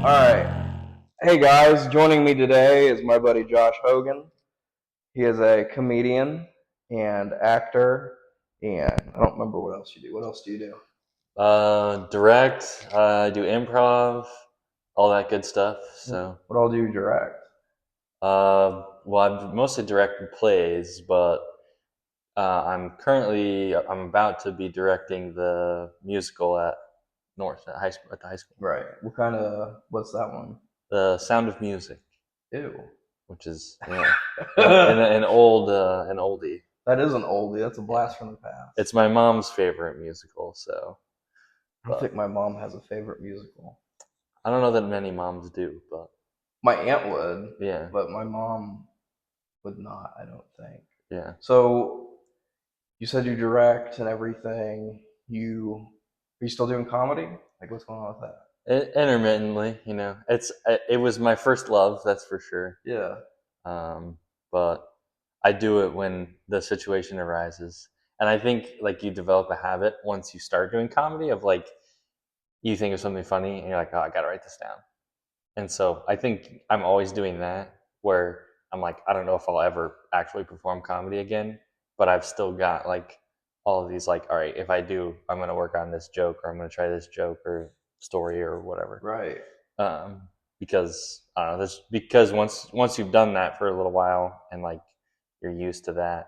All right. Hey guys, joining me today is my buddy Josh Hogan. He is a comedian and actor, and I don't remember what else you do. What else do you do? Direct, do improv, all that good stuff. So, What all do you direct? well, I've mostly directed plays, but I'm about to be directing the musical at North at high school at the high school. Right. What's that one? The Sound of Music, Ew. which is an oldie. That is an oldie. That's a Yeah, blast from the past. it's my mom's favorite musical. So, I don't but think my mom has a favorite musical. I don't know that many moms do, but My aunt would, yeah, but my mom would not, I don't think. yeah. So you said you direct and everything. Are you still doing comedy? Like, what's going on with that? Intermittently, it was my first love, that's for sure. Yeah. Um, but I do it when the situation arises, and I think like you develop a habit once you start doing comedy of like you think of something funny and you're like, oh, I gotta write this down. And so I think I'm always doing that where I'm like, I don't know if I'll ever actually perform comedy again, but I've still got like all of these like, all right, if I do, I'm gonna work on this joke or I'm gonna try this joke or story or whatever. Right. Um, because I don't know, this because once you've done that for a little while and like you're used to that,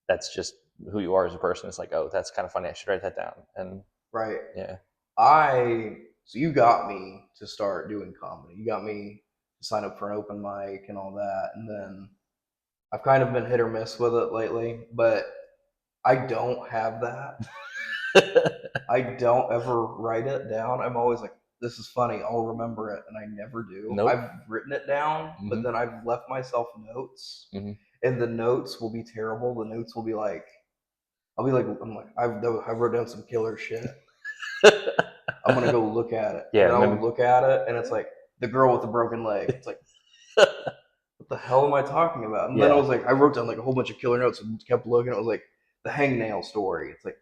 that's just who you are as a person. It's like, oh, that's kind of funny. I should write that down. And Right. yeah, So you got me to start doing comedy. You got me to sign up for an open mic and all that. And then I've kind of been hit or miss with it lately, but I don't have that. I don't ever write it down. I'm always like, this is funny. I'll remember it. And I never do. nope. I've written it down, but Hmm. then I've left myself notes. Hmm. And the notes will be terrible. The notes will be like, I'll be like, I wrote down some killer shit. I'm gonna go look at it, and Yeah, then and I'll then look at it, and it's like the girl with the broken leg. It's like, what the hell am I talking about? And then I yeah, was like, I wrote down like a whole bunch of killer notes and kept looking. It was like the hangnail story. It's like,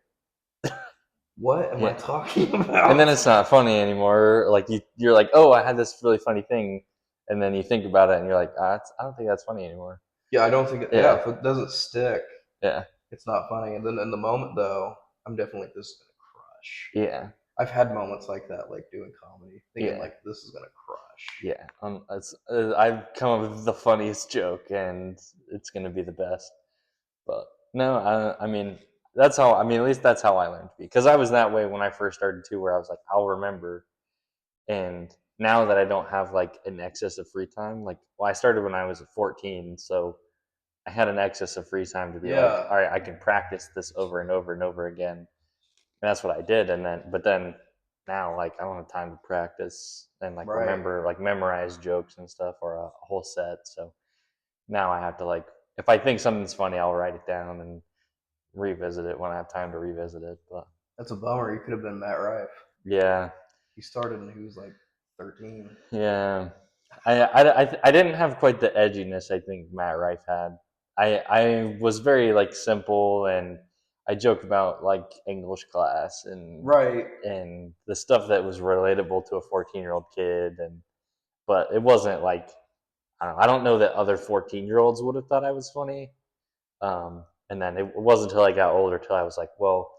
what am I yeah. talking And then about? it's not funny anymore. Like you're like, oh, I had this really funny thing, and then you think about it and you're like, I don't think that's funny anymore. Yeah, I don't think. Yeah, Yeah, if it doesn't stick, yeah, it's not funny. And then in the moment though, I'm definitely like, this is gonna crush. yeah, I've had moments like that, like doing comedy, thinking yeah. like this is gonna crush. Yeah, I've come up with the funniest joke, and it's gonna be the best. But no, I mean that's how. I mean, at least that's how I learned to be. Because I was that way when I first started too, where I was like, I'll remember. And now that I don't have like an excess of free time, like well, I started when I was 14, so I had an excess of free time to be like, Yeah, all right, I can practice this over and over and over again. And that's what I did. But then now, like, I don't have time to practice and like right. remember, like, memorize jokes and stuff or a whole set. So now I have to, like, if I think something's funny, I'll write it down and revisit it when I have time to revisit it. But That's a bummer. You could have been Matt Rife. yeah, He started when he was like 13. yeah. I didn't have quite the edginess I think Matt Rife had. I was very like simple and I joked about like English class Right. and the stuff that was relatable to a 14-year-old kid and but it wasn't like I don't know that other 14-year-olds would have thought I was funny. And then it wasn't until I got older till I was like, well,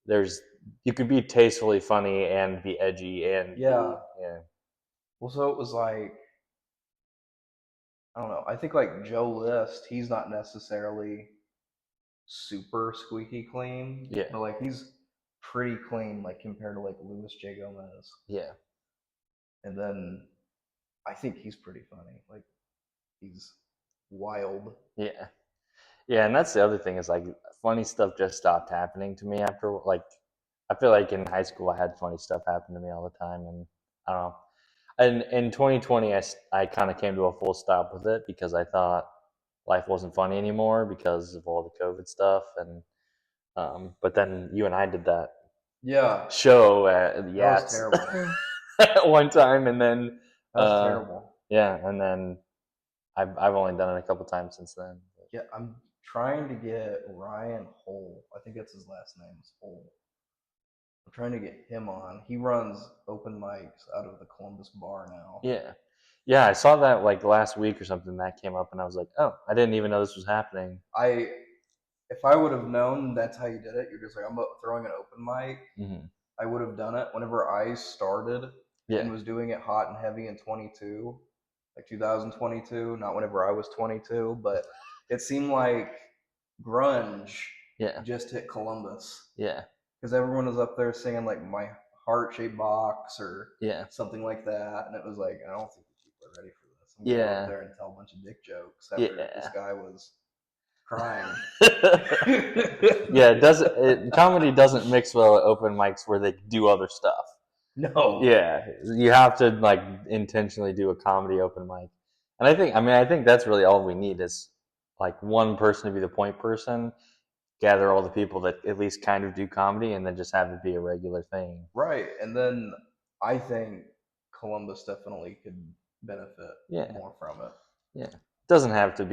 there's you could be tastefully funny and be edgy and be Yeah. yeah. Well, so it was like, I don't know. I think like Joe List, he's not necessarily super squeaky clean, Yeah. but like he's pretty clean, like compared to like Louis J. Gomez. Yeah. And then I think he's pretty funny. Like he's wild. Yeah. Yeah, and that's the other thing is like funny stuff just stopped happening to me after like I feel like in high school I had funny stuff happen to me all the time and I don't know. And in 2020 I kind of came to a full stop with it because I thought life wasn't funny anymore because of all the COVID stuff and but then you and I did that Yeah. show at the That was Yats terrible. at one time and then That was terrible. yeah, and then I've only done it a couple times since then. Yeah, I'm trying to get Ryan Hole. I think that's his last name is Hole. I'm trying to get him on. He runs open mics out of the Columbus bar now. Yeah, I saw that like last week or something that came up, and I was like, oh, I didn't even know this was happening. If I would have known that's how you did it, you're just like, I'm throwing an open mic. Mm-hmm. I would have done it whenever I started Yeah, and was doing it hot and heavy in 22, like 2022, not whenever I was 22, but it seemed like grunge yeah, just hit Columbus yeah, because everyone was up there singing like My Heart Shaped Box or yeah, something like that. And it was like, I don't think the people are ready for this. I'm going to go up yeah, there and tell a bunch of dick jokes after this yeah. guy was crying. Yeah, comedy doesn't mix well at open mics where they do other stuff. No. Yeah, you have to like intentionally do a comedy open mic, and I think that's really all we need is like one person to be the point person, gather all the people that at least kind of do comedy, and then just have it be a regular thing. Right. And then I think Columbus definitely could benefit Yeah, more from it. yeah. Doesn't have to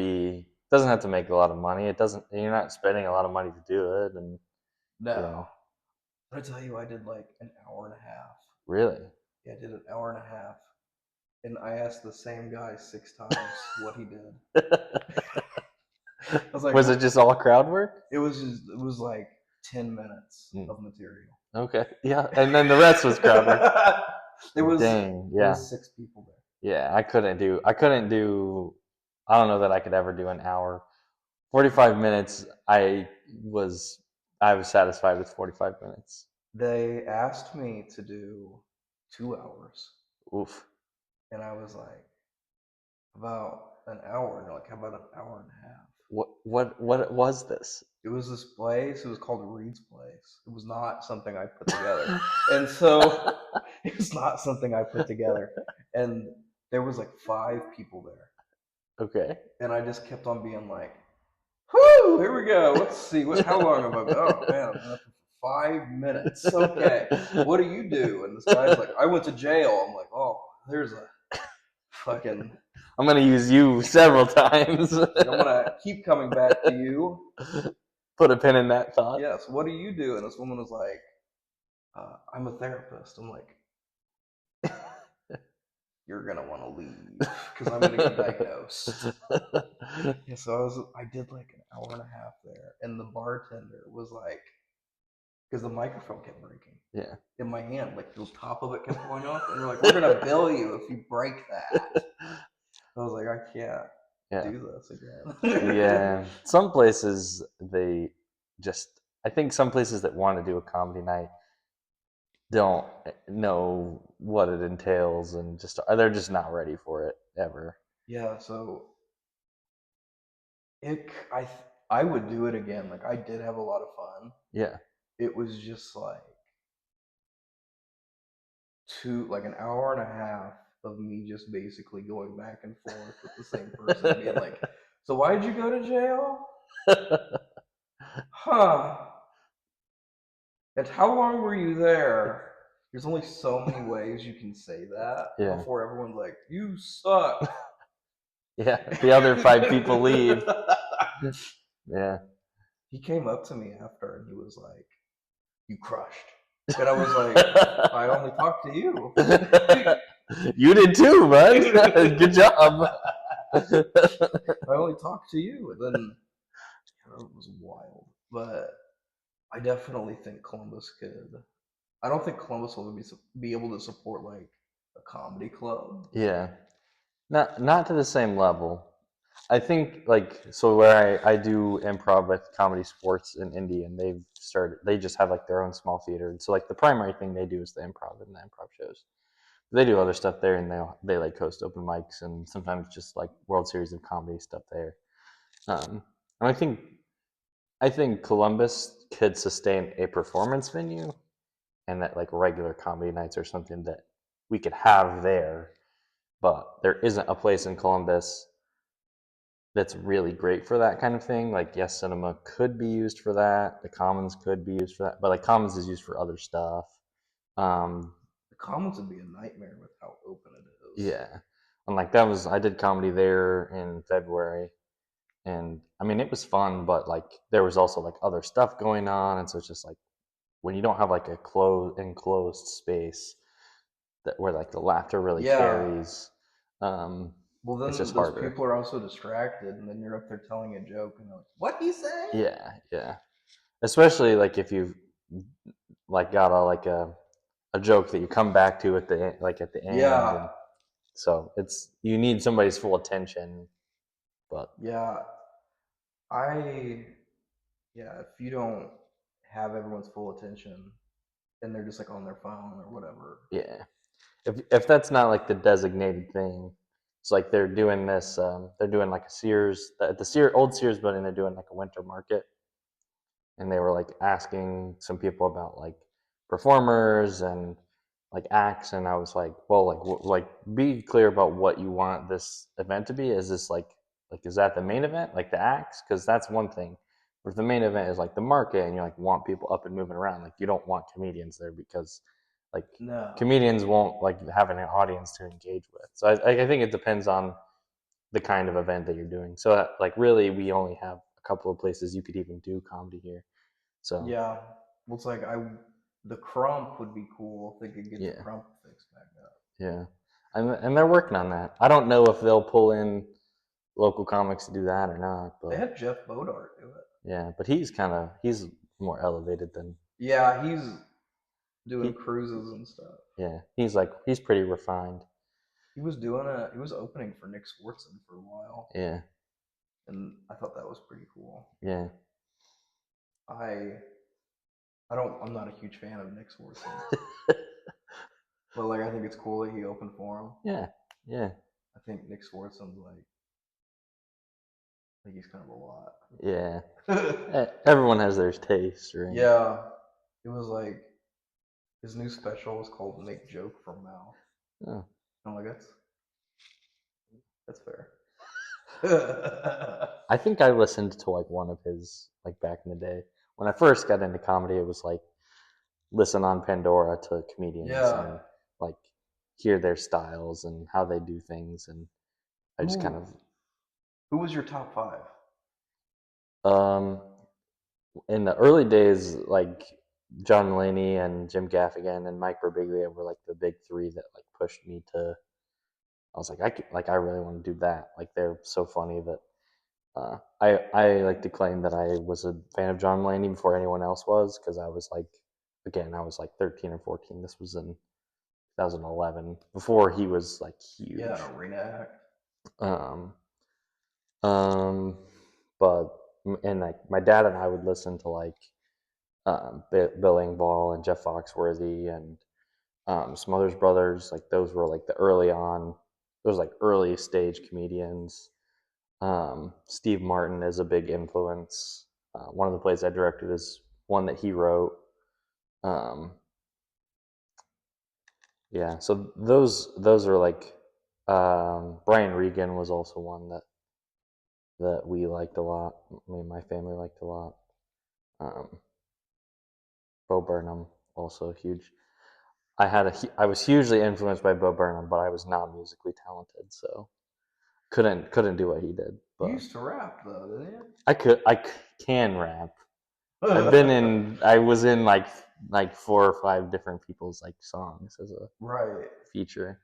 make a lot of money. It doesn't. You're not spending a lot of money to do it, and you No. know, I tell you, I did like an hour and a half. really. Yeah, I did an hour and a half. And I asked the same guy 6 times what he did. I was like, Was it just all crowd work? it was like 10 minutes Mm. of material. Okay, yeah, and then the rest was crowd work. there was Dang, there yeah, was 6 people there. yeah. I couldn't do. I don't know that I could ever do an hour. 45 minutes. Was I was satisfied with 45 minutes. They asked me to do 2 hours. Oof. And I was like, about an hour. And they're like, how about an hour and a half? What was this? It was this place. It was called Reid's Place. It was not something I put together. And so it was not something I put together. And there was like 5 people there. Okay. And I just kept on being like, whoo, here we go. Let's see. How long have I been? Oh, man, I've been up for 5 minutes. Okay. What do you do? And this guy's like, I went to jail. I'm like, oh, there's a fucking. I'm gonna use you several times. I'm gonna keep coming back to you. Put a pin in that thought. Yes. What do you do? And this woman was like, I'm a therapist. I'm like, you're gonna want to leave because I'm gonna get diagnosed. Yeah. So I did like an hour and a half there, and the bartender was like, because the microphone kept breaking. Yeah. In my hand, like the top of it kept going off, and they're like, we're gonna bill you if you break that. I was like, I can't do this again. Yeah. Some places I think some places that want to do a comedy night don't know what it entails and they're just not ready for it ever. Yeah, so I would do it again. Like I did have a lot of fun. Yeah. It was just like an hour and a half of me just basically going back and forth with the same person, being like, so why'd you go to jail? Huh. And how long were you there? There's only so many ways you can say that before everyone's like, you suck. Yeah, the other 5 people leave. Yeah. He came up to me after and he was like, you crushed. And I was like, I only talked to you. You did too, bud. Good job. I only talked to you. And then it was wild. But I definitely think Columbus could. I don't think Columbus will be able to support like a comedy club. Yeah. Not to the same level. I think where I do improv with Comedy Sports in Indy, and they just have like their own small theater. And so like the primary thing they do is the improv and the improv shows. They do other stuff there, and they like host open mics and sometimes just like World Series of Comedy stuff there. And I think Columbus could sustain a performance venue, and that like regular comedy nights are something that we could have there, but there isn't a place in Columbus that's really great for that kind of thing. Like, yes, cinema could be used for that. The Commons could be used for that, but like Commons is used for other stuff. The Commons would be a nightmare with how open it is. Yeah, and like I did comedy there in February, and I mean it was fun, but like there was also like other stuff going on, and so it's just like when you don't have like a closed enclosed space that where like the laughter really Yeah. carries, Well, it's just then those harder. people are also distracted, and then you're up there telling a joke, and they're like, "What he say?" Yeah, yeah. Especially like if you've like got a joke that you come back to at the end, Yeah, and so it's you need somebody's full attention. But yeah. I yeah. If you don't have everyone's full attention, and they're just like on their phone or whatever. yeah, if that's not like the designated thing, it's like they're doing this. They're doing like a Sears at the old Sears building. They're doing like a winter market, and they were like asking some people about like performers and like acts, and I was like, well, like be clear about what you want this event to be. Is this like is that the main event, like the acts? Because that's one thing. But if the main event is like the market, and you like want people up and moving around, like you don't want comedians there because like No. comedians won't like have an audience to engage with. So I think it depends on the kind of event that you're doing. So like really, we only have a couple of places you could even do comedy here. So Yeah. Well, it's like the crump would be cool if they could get the yeah, crump fixed back up. yeah, and they're working on that. I don't know if they'll pull in local comics to do that or not, They but had Jeff Bodart do it. yeah, but he's more elevated than Yeah, he's doing he. cruises and stuff. Yeah, he's pretty refined. He was opening for Nick Swartzen for a while, Yeah, and I thought that was pretty cool. yeah, I I'm not a huge fan of Nick Swartzen, but like I think it's cool that he opened for him. yeah, yeah, I think Nick Swartzen's like I think he's kind of a lot. yeah. Everyone has their taste, right? Yeah, it was like his new special was called "Make Joke from Mouth." Oh, I'm like that's fair. I think I listened to like one of his like back in the day when I first got into comedy. It was like listen on Pandora to comedians Yeah. and like hear their styles and how they do things, and I just kind Who of who was your top five? um in the early days, like John Mulaney and Jim Gaffigan and Mike Birbiglia were like the big three that like pushed me to. I was like, I really want to do that. Like they're so funny that I like to claim that I was a fan of John Mulaney before anyone else was because I was like, again, I was like 13 or 14. This was in 2011 before he was like huge. Yeah, Reenact. Um, um, but and like my dad and I would listen to like Bill Engvall and Jeff Foxworthy and Smothers Brothers. Like those were like the early on, those like early stage comedians. Steve Martin is a big influence. One of the plays I directed is one that he wrote. Um, yeah, so those are like Brian Regan was also one that we liked a lot. Me and my family liked a lot. Um, Bo Burnham also huge. I was hugely influenced by Bo Burnham, but I was not musically talented, so couldn't do what he did. You But used to rap though, didn't can rap. you? I was in like 4 or 5 different people's like songs as a Right. feature,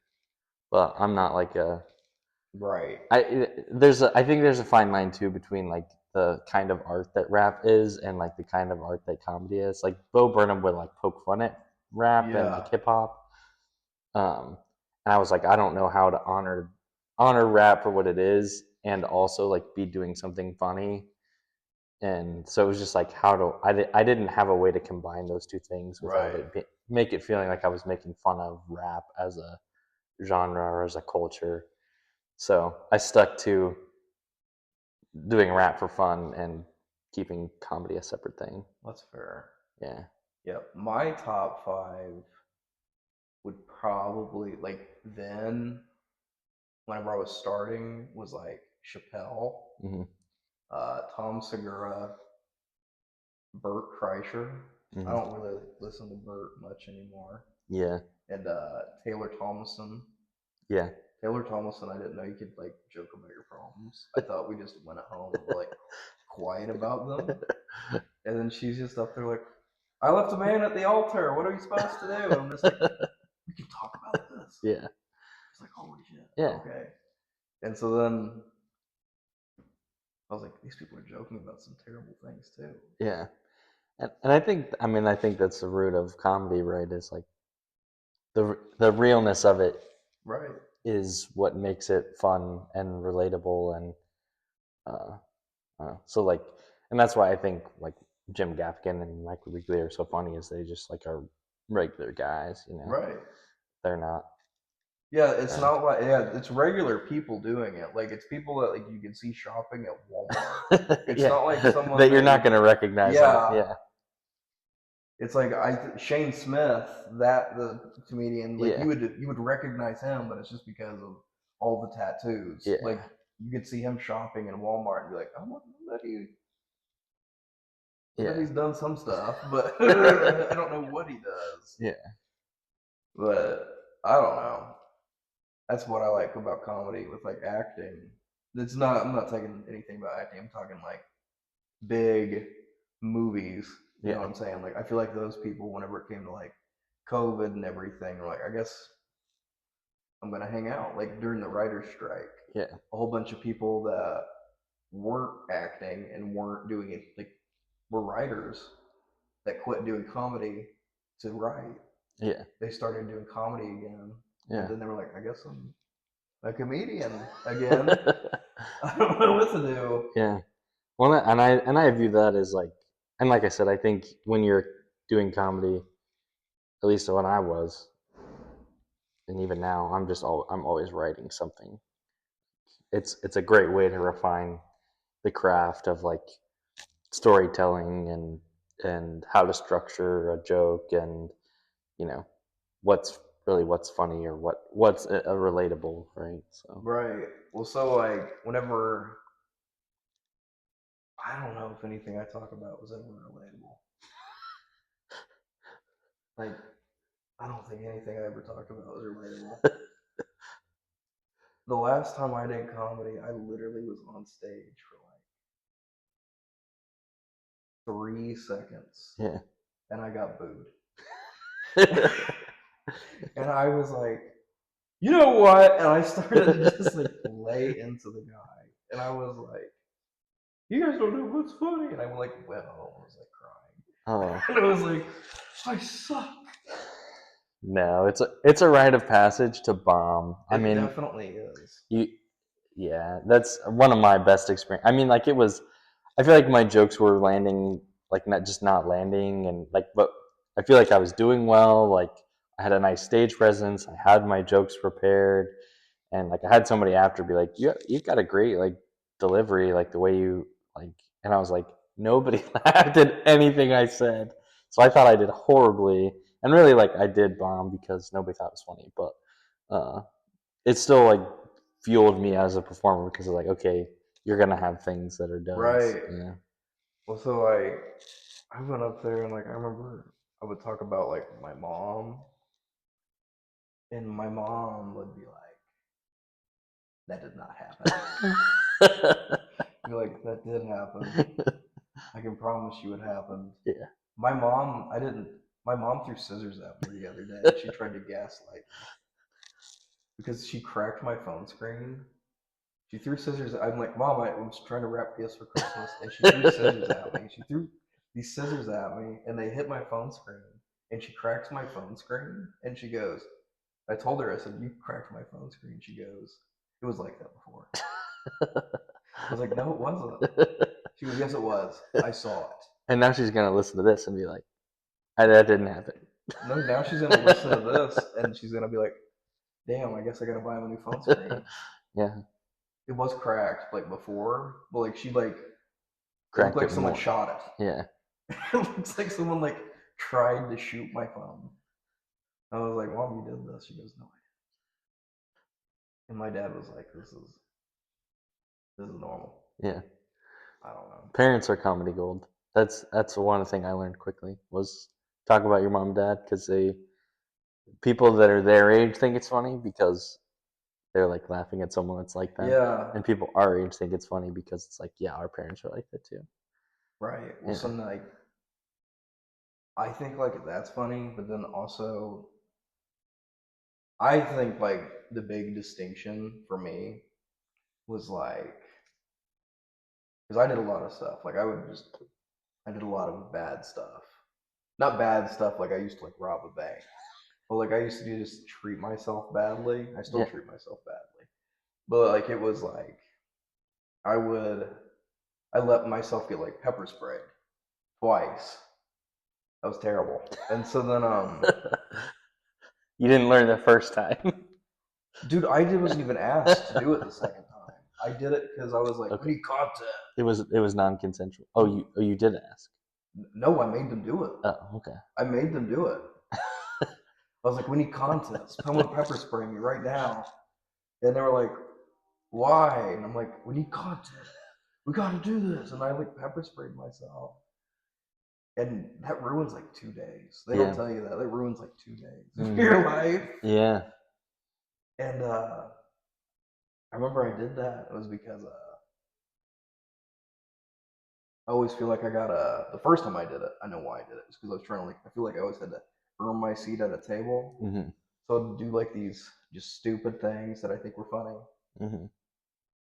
but I'm not like a Right. I think there's a fine line too between like the kind of art that rap is and like the kind of art that comedy is. Like Bo Burnham would like poke fun at rap and like Yeah. hip hop. And I was like, I don't know how to honor rap for what it is and also like be doing something funny. And so it was just like I didn't have a way to combine those two things without Right. make it feeling like I was making fun of rap as a genre or as a culture. So I stuck to doing rap for fun and keeping comedy a separate thing. That's fair. Yeah. Yep. My top five would probably like then whenever I was starting was like Chappelle, Hmm. Tom Segura, Bert Kreischer. I Hmm. don't really listen to Bert much anymore. Yeah. And Taylor Thomason. Yeah. Taylor Thomason, I didn't know you could like joke about your problems. I thought we just went at home and were like quiet about them. And then she's just up there like, I left a man at the altar. What are you supposed to do? And I'm just like, we can talk about this. Yeah. It's like, holy shit. Yeah. Okay. And so then I was like, these people are joking about some terrible things too. Yeah. And I think that's the root of comedy, right? Is like the realness of it Right. is what makes it fun and relatable, and so like, and that's why I think like Jim Gaffigan and Michael Weekly are so funny, is they just like are regular guys, Right. They're not. Yeah, it's not like it's regular people doing it. Like it's people that like you can see shopping at Walmart. It's Yeah, not like someone that you're that not going to recognize them. yeah. Yeah, It's like Shane Smith, that the comedian, like yeah, you would recognize him, but it's just because of all the tattoos. yeah, Like you could see him shopping in Walmart and be like, I bet yeah, he's done some stuff, but I don't know what he does. yeah, But I don't know. That's what I like about comedy with like acting. It's not. I'm not taking anything about acting. I'm talking like big movies. You know yeah, what I'm saying? Like I feel like those people, whenever it came to like COVID and everything, are like, I guess I'm gonna hang out. Like during the writer's strike, yeah, a whole bunch of people that weren't acting and weren't doing it, like were writers that quit doing comedy to write. yeah, They started doing comedy again, and yeah. then they were like, I guess I'm a comedian again. I don't know what to do. Yeah. Well, and I view that as like, and like I said, I think when you're doing comedy, at least when I was, and even now, I'm always writing something. It's a great way to refine the craft of like storytelling, and how to structure a joke, and you know what's funny, or what's a relatable, right? So Right. Well, so like whenever I don't know if anything I talk about was ever relatable. Like I don't think anything I ever talked about was relatable. The last time I did comedy, I literally was on stage for like 3 seconds, yeah. and I got booed. And I was like, you know what? And I started to just like lay into the guy, and I was like, you guys don't know what's funny, and I'm like, well, I was like crying, Oh and I was like, I suck. no, it's a rite of passage to bomb. I It mean, definitely is. you yeah, that's one of my best experience. I mean, like it was. I feel like my jokes were landing, like not landing, and like, but I feel like I was doing well. Like I had a nice stage presence. I had my jokes prepared, and like I had somebody after be like, you've got a great like delivery, like the way you like. And I was like, nobody laughed at anything I said, so I thought I did horribly, and really like I did bomb because nobody thought it was funny, but uh, it still like fueled me as a performer, because it's like, okay, you're gonna have things that are duds. Right. Yeah. Well, so I went up there and like I remember I would talk about like my mom, and my mom would be like, "That did not happen." Be like, "That did happen. I can promise you it happened." Yeah. My mom, I didn't. My mom threw scissors at me the other day. She tried to gaslight me because she cracked my phone screen. She threw scissors. I'm like, Mom, I was trying to wrap gifts for Christmas, and she threw scissors at me. She threw these scissors at me, and they hit my phone screen. And she cracks my phone screen, and she goes, I told her, I said, you cracked my phone screen. She goes, it was like that before. I was like, no, it wasn't. She goes, yes, it was. I saw it. And now she's gonna listen to this and be like, that didn't happen. No, now she's gonna listen to this, and she's gonna be like, damn, I guess I gotta buy him a new phone screen. Yeah. It was cracked like before, but like she like it looked Cracked like it someone more. shot it. Yeah. It looks like someone like tried to shoot my phone. I was like, Mom, you did this. She goes, no, I didn't. And my dad was like, this is normal. Yeah. I don't know. Parents are comedy gold. That's one thing I learned quickly, was talk about your mom and dad, because people that are their age think it's funny because they're like laughing at someone that's like them, Yeah, and people our age think it's funny because it's like, yeah, our parents are like that too. right. Well, Yeah. some like I think like that's funny, but then also I think like the big distinction for me was like because I did a lot of stuff. Like I did a lot of bad stuff. Not bad stuff like I used to like rob a bank, but like I used to just treat myself badly. I still Yeah. treat myself badly, but like it was like I would I let myself get like pepper sprayed twice. That was terrible. And so then You didn't learn the first time. dude, wasn't even asked to do it the second time. I did it because I was like, we Okay. need content. It was non-consensual. Oh, you did ask. No, I made them do it. Oh, okay. I made them do it. I was like, we need content. Someone pepper spray me right now. And they were like, why? And I'm like, we need content. We got to do this. And I like pepper sprayed myself. And that ruins like 2 days. They don't Yeah. tell you that. That ruins like 2 days of Mhm. your life. Yeah. And I remember I did that. It was because I always feel like I got the first time I did it, I know why I did it. It's because I was trying to like, I feel like I always had to earn my seat at a table. hmm So I'd do like these just stupid things that I think were funny. hmm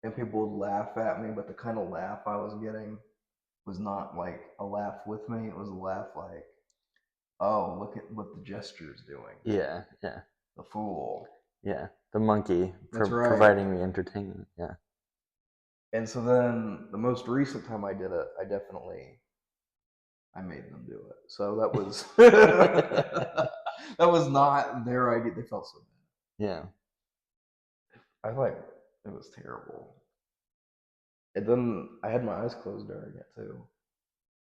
And people would laugh at me, but the kind of laugh I was getting was not like a laugh with me. It was a laugh like, oh, look at what the gesture is doing. Yeah. Yeah. The fool. Yeah. The monkey That's right. providing the entertainment. Yeah. And so then the most recent time I did it, I made them do it. So that was that was not their idea. They felt so Yeah. bad. I like it was terrible. And then I had my eyes closed during it too.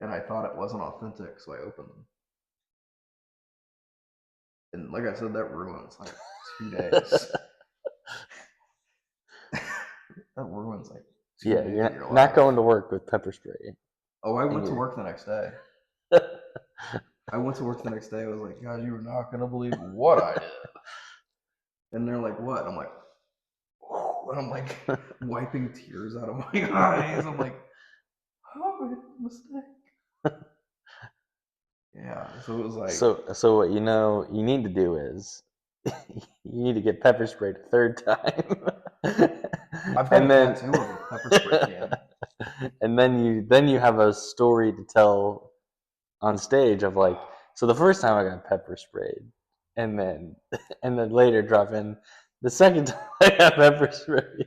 And I thought it wasn't authentic, so I opened them. And like I said, that ruins like 2 days. That ruins like two Yeah. days of You're your not life. going to work with pepper spray. Oh, I In went to your... work the next day. I went to work the next day. I was like, guys, you are not gonna believe what I did. And they're like, what? I'm like, whew, and I'm like wiping tears out of my eyes. I'm like, oh, I made a mistake. Yeah. So it was like, So what you need to do is you need to get pepper sprayed a third time. I've got a and then tattoo of a pepper spray can. and then you have a story to tell on stage of like, so the first time I got pepper sprayed, and then later drop in the second time I got pepper sprayed,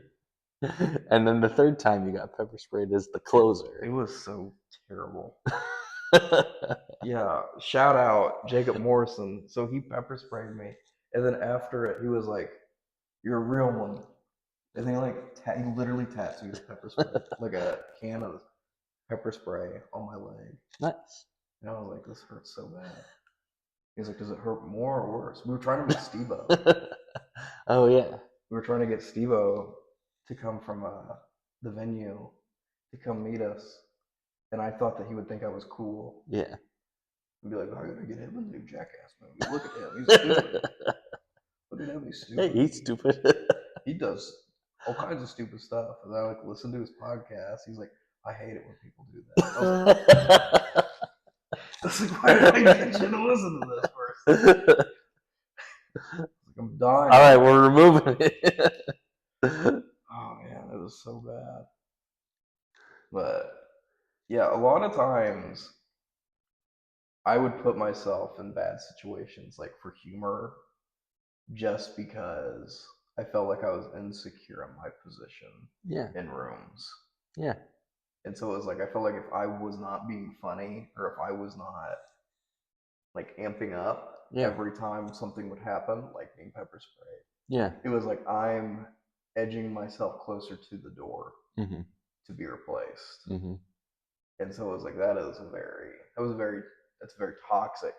and then the third time you got pepper sprayed is the It closer. was so terrible. Yeah. Shout out Jacob Morrison. So he pepper sprayed me, and then after it, he was like, "You're a real one." And they like he literally tattooed a pepper spray, like a can of pepper spray on my leg. Nice. And I was like, "This hurts so bad." He's like, "Does it hurt more or worse?" We were trying to make Steve-O. Oh yeah. We were trying to get Steve-O to come from the venue to come meet us, and I thought that he would think I was cool Yeah. and be like, "Oh, I'm gonna get him in the new Jackass movie. Look at him, he's stupid. Look at him, he's Hey, stupid. he's stupid. He does all kinds of stupid stuff." And I like listen to his podcast. He's like, "I hate it when people do that." I was like, "Why did I get you to listen to this person?" Like, I'm dying. All right, we're removing it. Oh man, it was so bad. But yeah, a lot of times I would put myself in bad situations like for humor just because I felt like I was insecure in my position Yeah, in rooms. yeah, And so it was like I felt like if I was not being funny or if I was not like amping up yeah, every time something would happen, like being pepper sprayed, yeah. it was like I'm edging myself closer to the door hmm to be replaced. hmm And so it was like that's a very toxic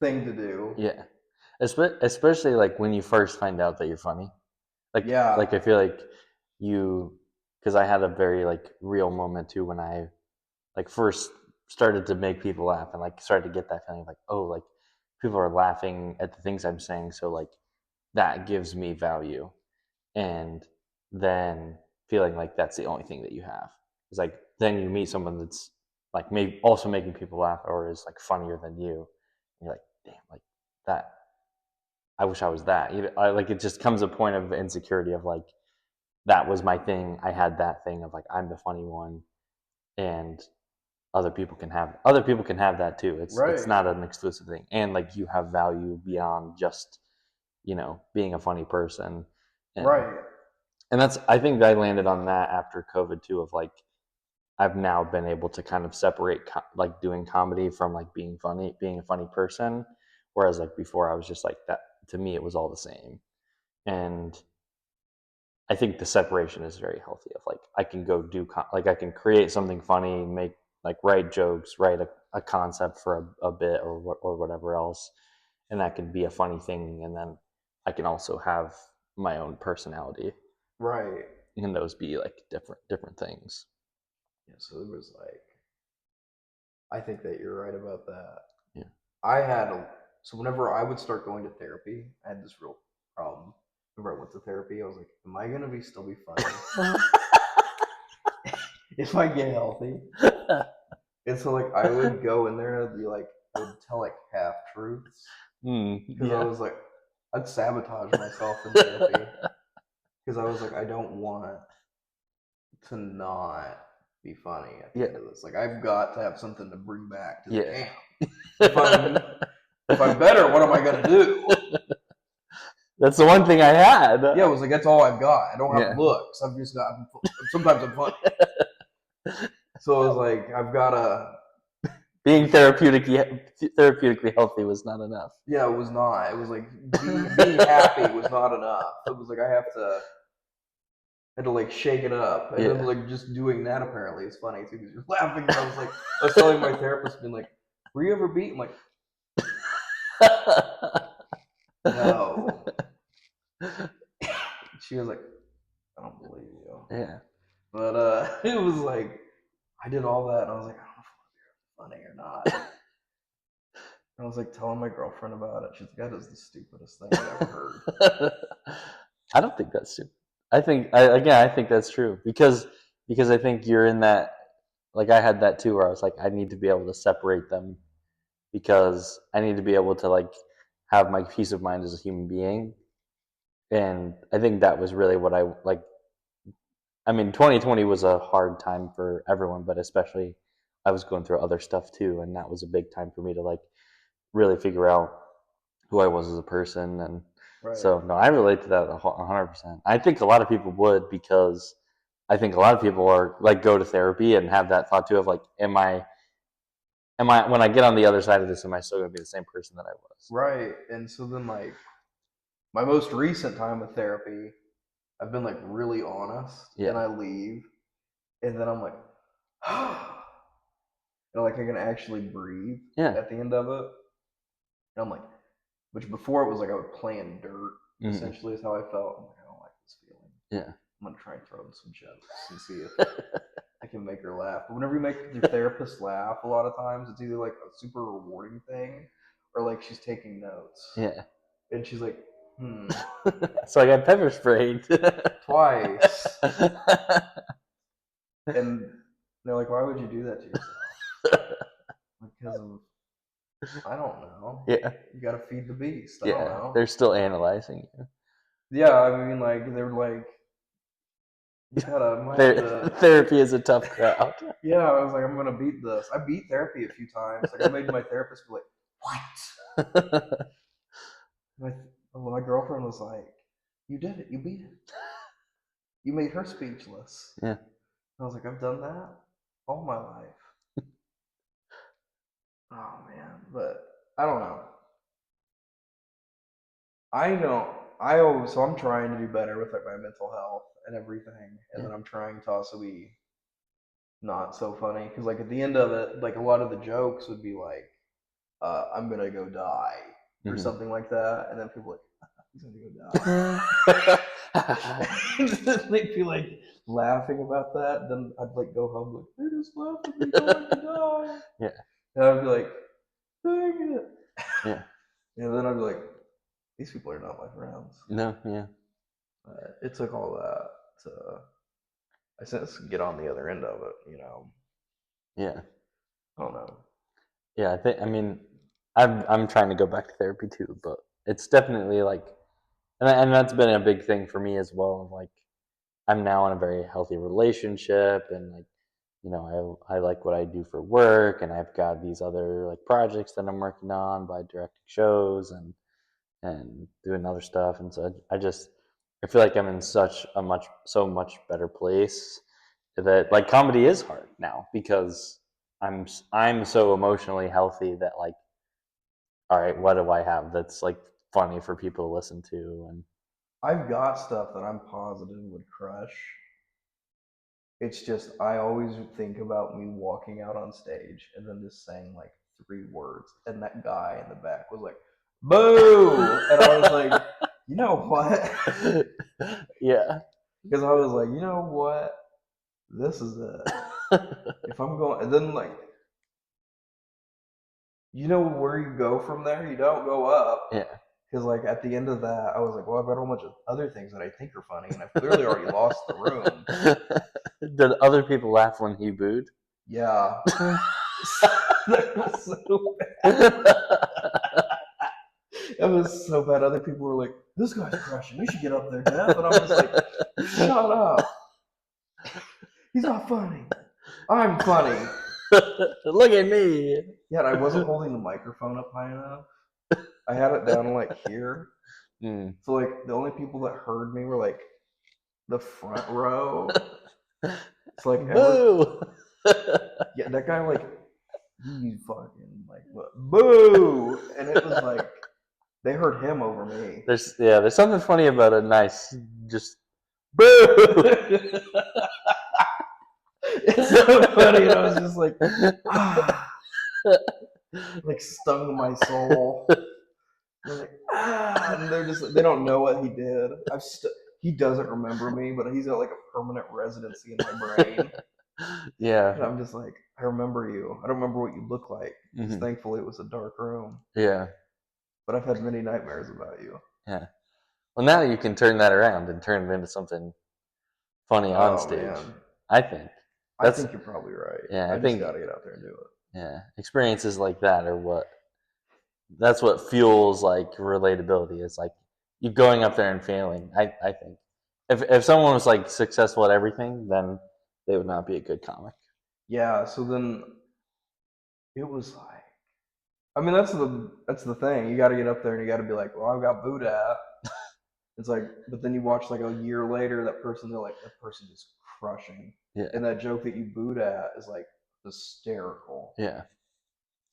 thing to do. Yeah, especially like when you first find out that you're funny. Yeah. Like I feel like you, because I had a very like real moment too when I like first started to make people laugh and like started to get that feeling of like, oh, like people are laughing at the things I'm saying, so like that gives me value. And then feeling like that's the only thing that you have. It's like then you meet someone that's like maybe also making people laugh or is like funnier than you. And you're like, damn, like that. I wish I was that. Like it just comes a point of insecurity of like that was my thing. I had that thing of like I'm the funny one, and other people can have that too. It's Right. not an exclusive thing, and like you have value beyond just being a funny person, and Right. that's I think I landed on that after COVID too of like I've now been able to kind of separate like doing comedy from like being funny, being a funny person, whereas like before I was just like that. To me, it was all the same, and I think the separation is very healthy. Of like I can go do like I can create something funny, make like write jokes, write a concept for a bit or whatever else, and that can be a funny thing. And then I can also have my own personality, Right. and those be like different things. Yeah. So it was like, I think that you're right about that. Yeah. I had so whenever I would start going to therapy, I had this real problem. Whenever I went to therapy, I was like, "Am I gonna still be funny if I get healthy?" And so like I would go in there and I'd be like, I would tell like half truths because I Yeah. was like, I'd sabotage myself in therapy because I was like, I don't want to not be funny at the Yeah. end of this. Like I've got to have something to bring back to the Yeah. camp. If I'm better, what am I gonna do? That's the one thing I had. Yeah, it was like that's all I've got. I don't have Yeah. looks. I've just got. Sometimes I'm funny. So it was like I've got to. Being therapeutically healthy was not enough. Yeah, it was not. It was like being happy was not enough. It was like I had to like shake it up, and then Yeah. like just doing that apparently is funny too because you're laughing. And I was telling my therapist, being like, "Were you ever beat?" I'm like, "No." She was like, "I don't believe you." Yeah. But it was like I did all that, and I was like, I don't know if I'm funny or not. And I was like telling my girlfriend about it. She's like, "That is the stupidest thing I've ever heard." I don't think that's true. I think that's true because I think you're in that like I had that too where I was like I need to be able to separate them because I need to be able to like have my peace of mind as a human being. And I think that was really what I like. I mean, 2020 was a hard time for everyone, but especially I was going through other stuff too, and that was a big time for me to like really figure out who I was as a person. And Right. so, no, I relate to that 100%. I think a lot of people would because I think a lot of people are like go to therapy and have that thought too of like, am I when I get on the other side of this, am I still going to be the same person that I was? Right. And so then like my most recent time with therapy, I've been like really honest, and Yeah, I leave, and then I'm like, and like I can actually breathe yeah, at the end of it. And I'm like, which before it was like I would play in dirt. mm-hmm. Essentially, is how I felt. I'm like, I don't like this feeling. Yeah. I'm gonna try and throw in some jokes and see if I can make her laugh. But whenever you make your therapist laugh, a lot of times it's either like a super rewarding thing, or like she's taking notes, Yeah. and she's like, So I got pepper sprayed twice, and they're like, why would you do that to yourself? Because of I don't know. Yeah. You got to feed the beast. I don't Yeah. know. They're still analyzing you. Yeah, I mean, like they were like, you gotta might have to. Therapy is a tough crowd. Yeah, I was like, I'm gonna beat this. I beat therapy a few times. Like I made my therapist be like, what? My girlfriend was like, you did it. You beat it. You made her speechless. Yeah. I was like, I've done that all my life. Oh man, but I don't know. I know. I always so I'm trying to do better with like my mental health and everything, and Yeah. then I'm trying to also be not so funny because like at the end of it, like a lot of the jokes would be like, "I'm gonna go die" or Mm-hmm. something like that, and then people are like, "He's gonna go die." They'd be like laughing about that. Then I'd like go home like, "They just laughed at me going to die," Yeah. and I'd be like, "Dang it!" Yeah. And then I'd be like, "These people are not my friends." No. Yeah. It took all that to, I since get on the other end of it, you know. Yeah. I don't know. Yeah, I mean, I'm trying to go back to therapy too, but it's definitely like, and that's been a big thing for me as well. Like, I'm now in a very healthy relationship, and like, I like what I do for work, and I've got these other like projects that I'm working on by directing shows and doing other stuff, and so I feel like I'm in such a so much better place that like comedy is hard now because I'm so emotionally healthy that like, all right, what do I have that's like funny for people to listen to? And I've got stuff that I'm positive would crush. It's just I always think about me walking out on stage and then just saying like 3 words, and that guy in the back was like, "Boo!" And I was like, you know what? yeah. Because I was like, you know what? This is it. If I'm going, and then like, you know where you go from there? You don't go up. Yeah. Because like at the end of that, I was like, well, I've got a whole bunch of other things that I think are funny, and I've clearly already lost the room. Did other people laugh when he booed? Yeah, that was so bad. It was so bad. Other people were like, "This guy's crushing. You should get up there, Jeff." And I'm just like, "Shut up. He's not funny. I'm funny." Look at me. Yeah, and I wasn't holding the microphone up high enough. I had it down like here. Mm. So like the only people that heard me were like the front row. So like Boo. yeah, that guy like he fucking like boo, and it was like they heard him over me. There's something funny about a nice just boo. It's so funny, and I was just like, ah, like stung my soul. They're like, ah, and they're just they don't know what he did. He doesn't remember me, but he's got like a permanent residency in my brain. Yeah. And I'm just like, I remember you. I don't remember what you look like. Because Hmm. thankfully it was a dark room. Yeah. But I've had many nightmares about you. Yeah. Well, now you can turn that around and turn it into something funny on Oh stage. man. I think I that's think you're probably right. yeah. I I just think gotta get out there and do it. yeah. Experiences like that are that's what fuels like relatability. It's like you going up there and failing. I think if someone was like successful at everything, then they would not be a good comic. Yeah, so then it was like I mean that's the thing. You gotta get up there and you gotta be like, well, I've got Buddha. It's like but then you watch like a year later that person they're like that person is crushing. Yeah. And that joke that you booed at is like hysterical. Yeah.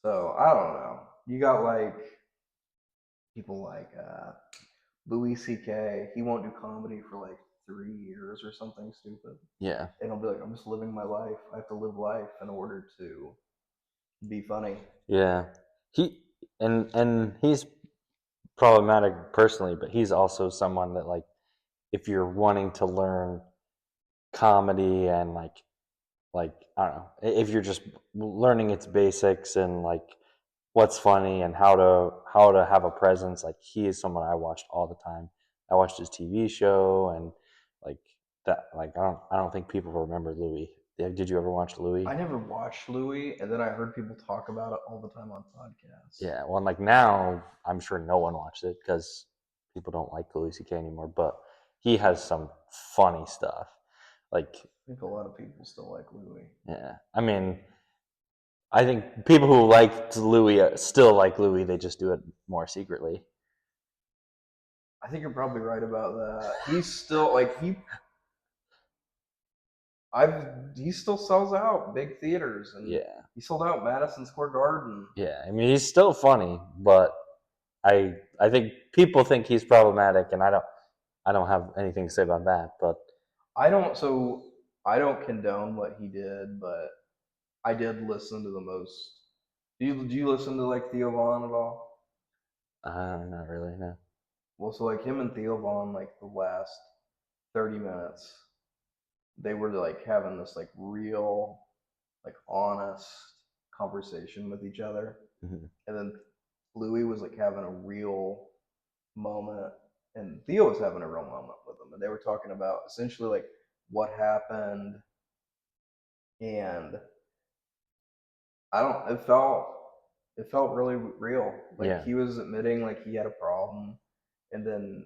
So I don't know. You got like people like Louis C.K. He won't do comedy for like 3 years or something stupid, Yeah. and he'll be like, "I'm just living my life. I have to live life in order to be funny." Yeah. He and he's problematic personally, but he's also someone that like if you're wanting to learn comedy and like I don't know, if you're just learning its basics and like what's funny and how to have a presence, like he is someone I watched all the time. I watched his TV show and like that like I don't think people remember Louis. Did you ever watch Louis? I never watched Louis, and then I heard people talk about it all the time on podcasts. Yeah, well, like now, I'm sure no one watched it because people don't like Louis C.K. anymore. But he has some funny stuff. Like, I think a lot of people still like Louis. yeah, I mean, I think people who liked Louis still like Louis. They just do it more secretly. I think you're probably right about that. He's still like he still sells out big theaters, and Yeah, he sold out Madison Square Garden. yeah. I mean, he's still funny, but I think people think he's problematic, and I don't have anything to say about that. But I don't condone what he did, but I did listen to the most. Do you listen to like Theo Vaughn at all? not really. No. Well, so like him and Theo Vaughn, like the last 30 minutes, they were like having this like real, like honest conversation with each other, Hmm. and then Louis was like having a real moment, and Theo was having a real moment with him, and they were talking about essentially like what happened and I don't. It felt really real. Like Yeah. he was admitting like he had a problem, and then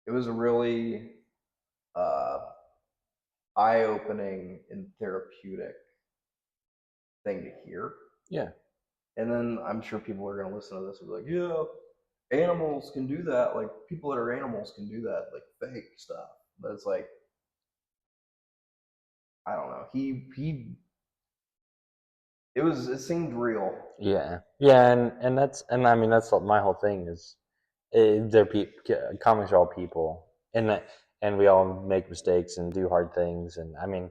it was a really uh, eye-opening and therapeutic thing to hear. Yeah. And then I'm sure people are gonna listen to this and be like, yeah, animals can do that. Like people that are animals can do that, like fake stuff. But it's like I don't know. He it seemed real. Yeah. Yeah. And I mean, that's my whole thing is they're comics are all people, and and we all make mistakes and do hard things. And I mean,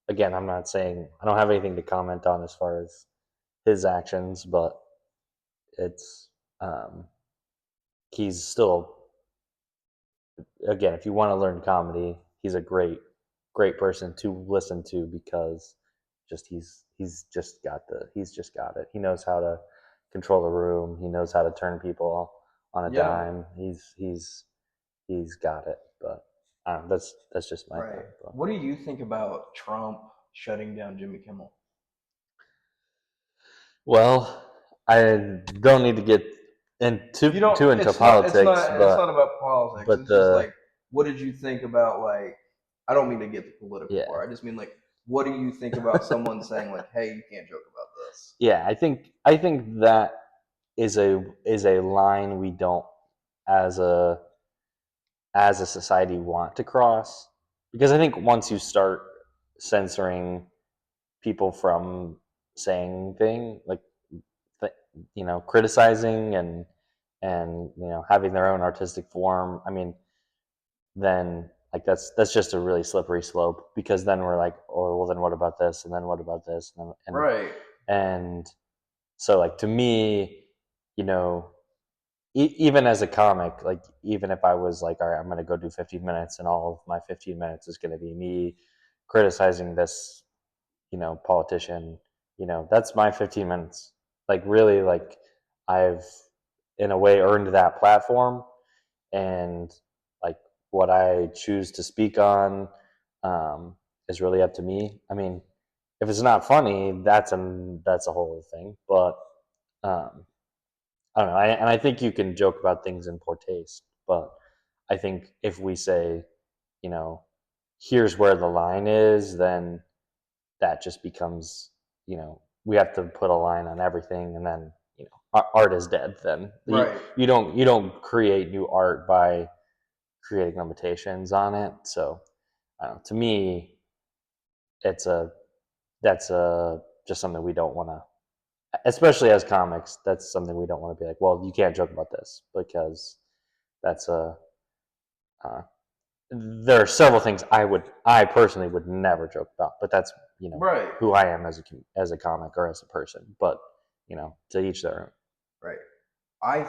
again, I'm not saying I don't have anything to comment on as far as his actions, but it's um, he's still, again, if you want to learn comedy, he's a great person to listen to because just he's just got it. He knows how to control a room. He knows how to turn people on a Yeah, dime. He's got it. But that's just my right. thing. But What do you think about Trump shutting down Jimmy Kimmel? well, I don't need to get You don't. too into It's not. It's politics, not. It's not about politics. but It's just the like, what did you think about like? I don't mean to get the political yeah. part. I just mean like, what do you think about someone saying like, "Hey, you can't joke about this"? Yeah, I think that is a line we don't as a as a society want to cross, because I think once you start censoring people from saying thing like th- criticizing and having their own artistic form, I mean, then like that's just a really slippery slope, because then we're like, oh well, then what about this, and then what about this, Right. and so like to me, you know, even as a comic, like even if I was like, all right, I'm going to go do 15 minutes, and all of my 15 minutes is going to be me criticizing this, politician, that's my 15 minutes. Like really, like I've in a way earned that platform, and like what I choose to speak on is really up to me. I mean, if it's not funny, that's a whole other thing. But um, I don't know. And I think you can joke about things in poor taste, but I think if we say, you know, here's where the line is, then that just becomes, we have to put a line on everything, and then art is dead. Then Right. you don't create new art by creating limitations on it. So I don't know, to me, it's a that's a just something we don't want to, especially as comics, that's something we don't want to be like, well, you can't joke about this, because that's a uh, there are several things I personally would never joke about, but that's Right. who I am as a comic or as a person. But to each their own. Right. I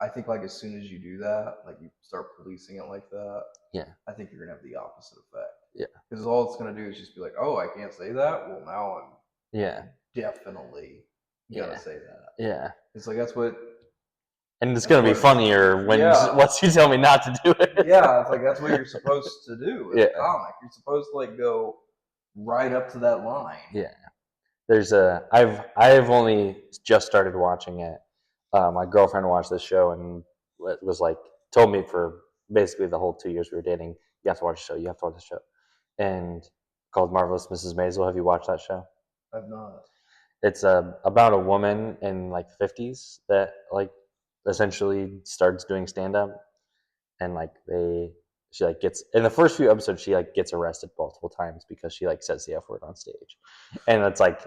think like as soon as you do that, like you start policing it like that, Yeah, I think you're gonna have the opposite effect. yeah, Because all it's gonna do is just be like, oh, I can't say that. Well, now I'm yeah, definitely gonna yeah, say that. yeah. It's like that's what And it's that's gonna be what funnier when yeah. once you tell me not to do it. Yeah, it's like that's what you're supposed to do as a Yeah, comic. You're supposed to like go right up to that line. yeah. I've only just started watching it. My girlfriend watched this show and was like, told me for basically the whole 2 years we were dating, you have to watch the show, you have to watch the show, and called Marvelous Mrs. Maisel. Have you watched that show? I've not. It's about a woman in like the 50s that like essentially starts doing stand up, and like she like gets in the first few episodes, she like gets arrested multiple times because she like says the F word on stage, and it's like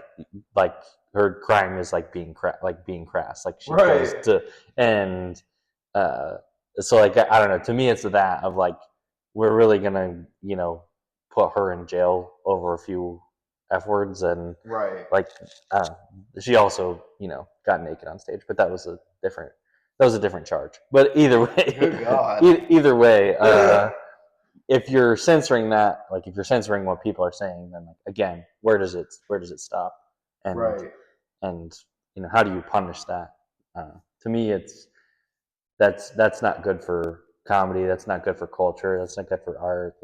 her crime is like being crass, like she goes Right. to, and uh so like I don't know, to me it's that of like, we're really gonna put her in jail over a few F words. And Right. like she also got naked on stage, but that was a different charge. But either way, Good God. either way, if you're censoring that, like if you're censoring what people are saying, then like again, where does it stop? And Right. and how do you punish that? To me, it's that's not good for comedy. That's not good for culture. That's not good for art.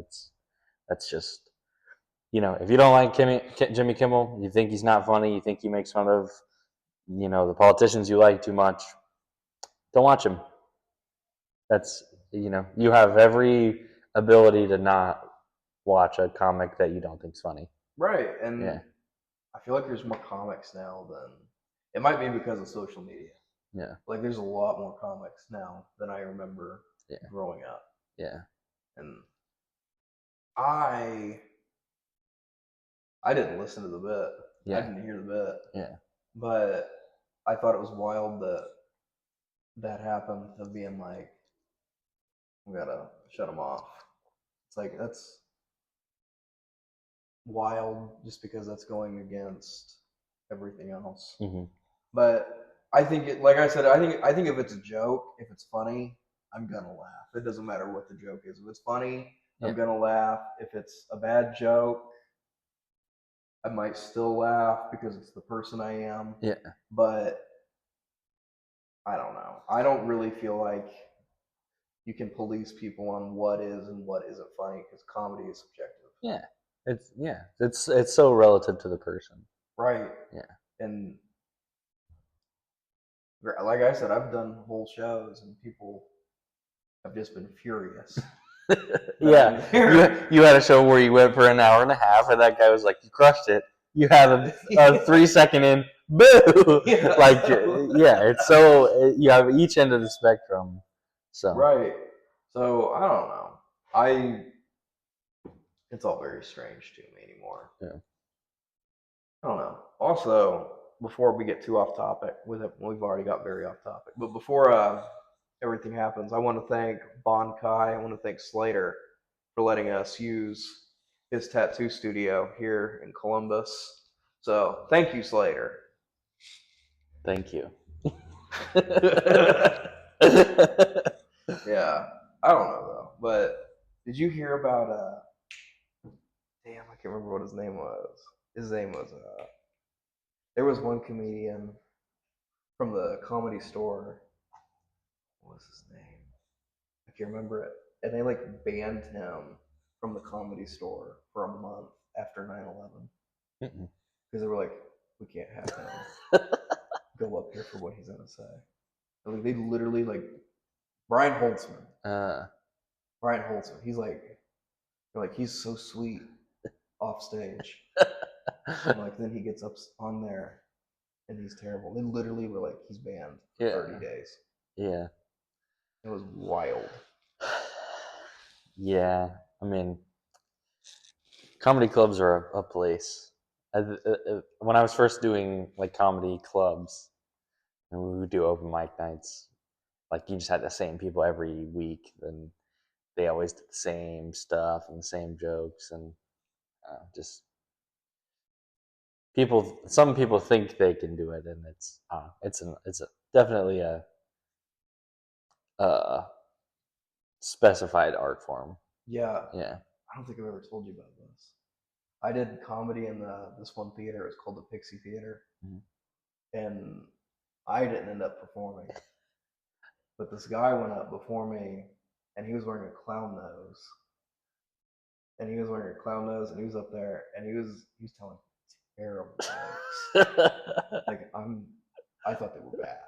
That's just if you don't like Jimmy Kimmel, you think he's not funny, you think he makes fun of the politicians you like too much, don't watch him. That's you have every ability to not watch a comic that you don't think's funny. Right, and Yeah. I feel like there's more comics now than it might be because of social media. Yeah. Like there's a lot more comics now than I remember growing up. Yeah. And I didn't listen to the bit. Yeah. I didn't hear the bit. Yeah. But I thought it was wild that that happened, of being like, we gotta shut him off. It's like that's wild just because that's going against everything else. Mm-hmm. But I think like I said, I think if it's a joke, if it's funny, I'm gonna laugh. It doesn't matter what the joke is. If it's funny, I'm gonna laugh. If it's a bad joke, I might still laugh because it's the person I am. Yeah. But I don't know. I don't really feel like you can police people on what is and what isn't funny because comedy is subjective. It's so relative to the person. Right. Yeah. And like I said, I've done whole shows and people have just been furious. Yeah. You had a show where you went for an hour and a half, and that guy was like, "You crushed it." You had a 3-second in, boo. Yeah. Like, yeah, it's so you have each end of the spectrum. So right. So I don't know. It's all very strange to me anymore. Yeah. I don't know. Also, before we get too off topic, we've already got very off topic. But before everything happens, I want to thank Bon Kai. I want to thank Slater for letting us use his tattoo studio here in Columbus. So thank you, Slater. Thank you. Yeah, I don't know though. But did you hear about damn, I can't remember what his name was. His name was there was one comedian from the Comedy Store. What was his name? I can't remember it. And they like banned him from the Comedy Store for a month after 9/11 because they were like, we can't have him go up here for what he's gonna say. Like they literally like Brian Holtzman. Brian Holtzman. He's like, they're like, he's so sweet off stage. And like then he gets up on there and he's terrible. They literally were like, he's banned for 30 days. Yeah. It was wild. Yeah, I mean, comedy clubs are a place. When I was first doing like comedy clubs, and we would do open mic nights, like you just had the same people every week, and they always did the same stuff and the same jokes, and just people. Some people think they can do it, and it's definitely a specified art form. Yeah. Yeah. I don't think I've ever told you about this. I did comedy in this one theater. It's called the Pixie Theater, and I didn't end up performing. But this guy went up before me, and he was wearing a clown nose. And he was wearing a clown nose, and he was up there, and he was telling terrible jokes. Like I thought they were bad.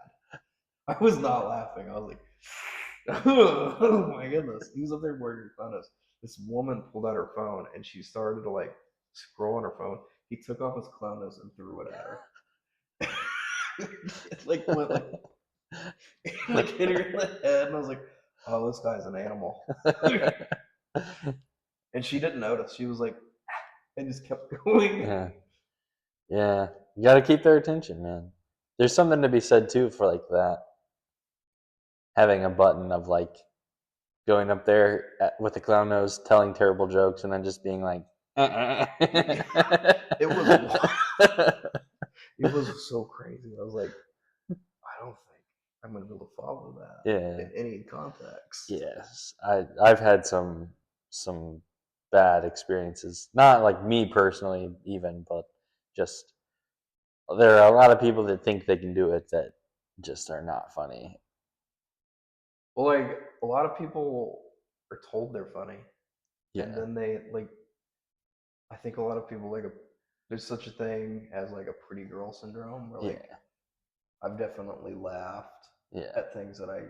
I was not laughing. I was like, oh my goodness. He was up there wearing a clown nose. This woman pulled out her phone, and she started to like scroll on her phone. He took off his clown nose and threw it at her. It like went like hit her in the head, and I was like, "Oh, this guy's an animal." And she didn't notice. She was like, and just kept going. Yeah. Yeah. You got to keep their attention, man. There's something to be said too for like that. Having a button of like going up there with the clown nose, telling terrible jokes, and then just being like, It was it was so crazy. I was like, I don't think I'm gonna be able to follow that in any context. Yes, I've had some bad experiences. Not like me personally, even, but just there are a lot of people that think they can do it that just are not funny. Well, like a lot of people are told they're funny, and then they like I think a lot of people there's such a thing as like a pretty girl syndrome where like Yeah. I've definitely laughed Yeah. at things that I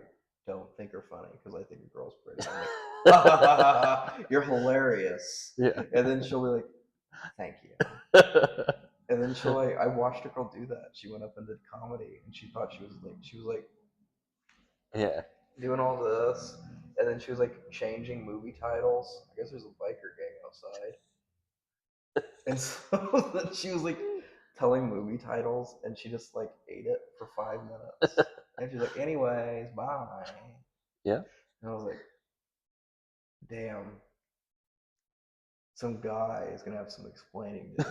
don't think are funny because I think a girl's pretty. I'm like, ha ha ha ha ha, you're hilarious. Yeah. And then she'll be like, thank you. And then I watched a girl do that. She went up and did comedy, and she thought she was like Yeah. doing all this, and then she was like changing movie titles. I guess there's a biker gang outside, and so then she was like telling movie titles, and she just like ate it for 5 minutes, and she's like, anyways, bye. Yeah. And I was like, damn, some guy is gonna have some explaining to do.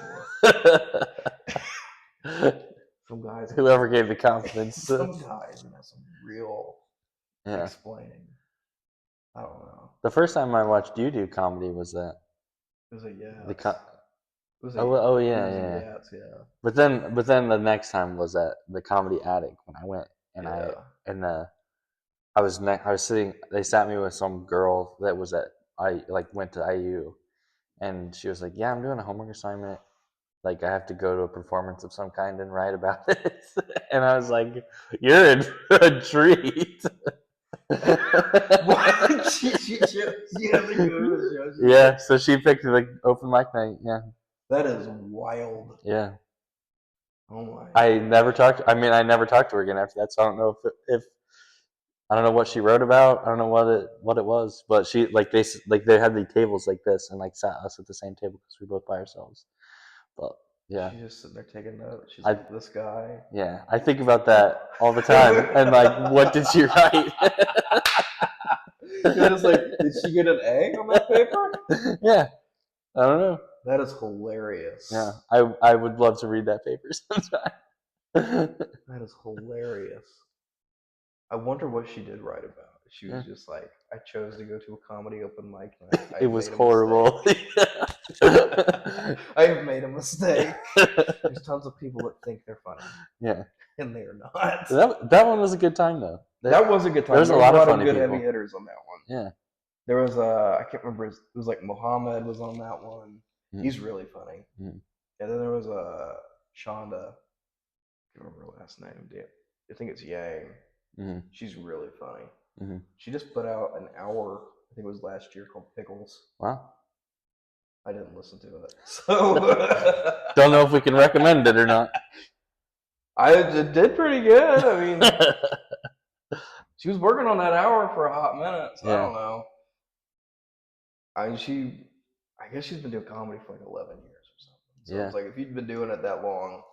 Some guys, Whoever gave the confidence. some guys gonna have some real Yeah. explaining. I don't know. The first time I watched you do comedy was that It was a the yes. co- It was oh it yeah, was a yeah. yes, yeah. But then the next time was at the Comedy Attic when I went and Yeah. I was sitting. They sat me with some girl that was at I like went to IU, and she was like, "Yeah, I'm doing a homework assignment. Like I have to go to a performance of some kind and write about it." And I was like, "You're in for a treat." What? She has to go to the show. Yeah, so she picked like open mic night. Yeah, That is wild. yeah. Oh my I gosh. never talked. I mean, I never talked to her again after that. So I don't know if I don't know what she wrote about. I don't know what it was. But she they had the tables like this and like sat us at the same table because we were both by ourselves. But yeah, She's just sitting there taking notes. She's I like, this guy. yeah I think about that all the time and like what did she write? You're just like, did she get an A on that paper? Yeah, I don't know. That is hilarious. Yeah, I would love to read that paper sometime. That is hilarious. I wonder what she did write about. She was Yeah. just like, I chose to go to a comedy open mic night. I It have was made a horrible. mistake. I have made a mistake. There's tons of people that think they're funny, Yeah, and they are not. that one was a good time though. That was a good time. There's a There was lot a of lot of funny good people. heavy hitters on that one. Yeah. There was I can't remember. It was like Mohammed was on that one. Mm. He's really funny. Mm. And then there was Shonda. I can't remember her last name. Damn. I think it's Yang. Mm. She's really funny. Mm. She just put out an hour. I think it was last year called Pickles. Wow. I didn't listen to it, so Don't know if we can recommend it or not. It did pretty good. I mean, she was working on that hour for a hot minute, so I Yeah. don't know. I mean, I guess she's been doing comedy for like 11 years or something. So Yeah. it's like if you've been doing it that long,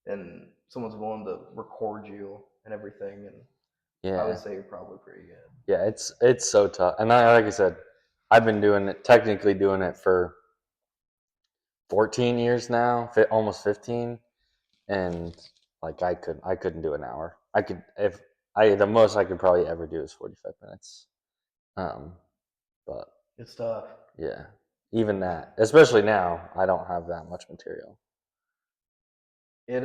and someone's willing to record you and everything, and I would Yeah. say you're probably pretty good. Yeah. It's so tough, and like I said, I've been technically doing it for 14 years now, almost 15, and like I couldn't do an hour. I could if I the most I could probably ever do is 45 minutes. But It's tough. yeah, even that, especially now, I don't have that much material. It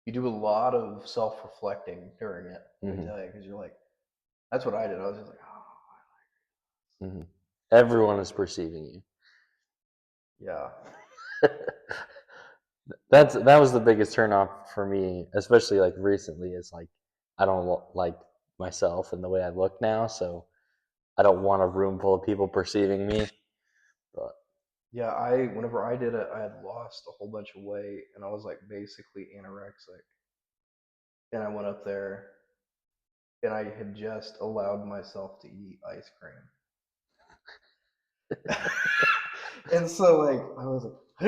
you do a lot of self-reflecting during it. Let me tell you, because you're like, that's what I did. I was just like, oh, Mm-hmm. Everyone is perceiving you. yeah. That was the biggest turnoff for me, especially like recently. Is like I don't like myself and the way I look now, so I don't want a room full of people perceiving me. But Yeah, whenever I did it, I had lost a whole bunch of weight, and I was like basically anorexic. And I went up there, and I had just allowed myself to eat ice cream. And so like I was like, I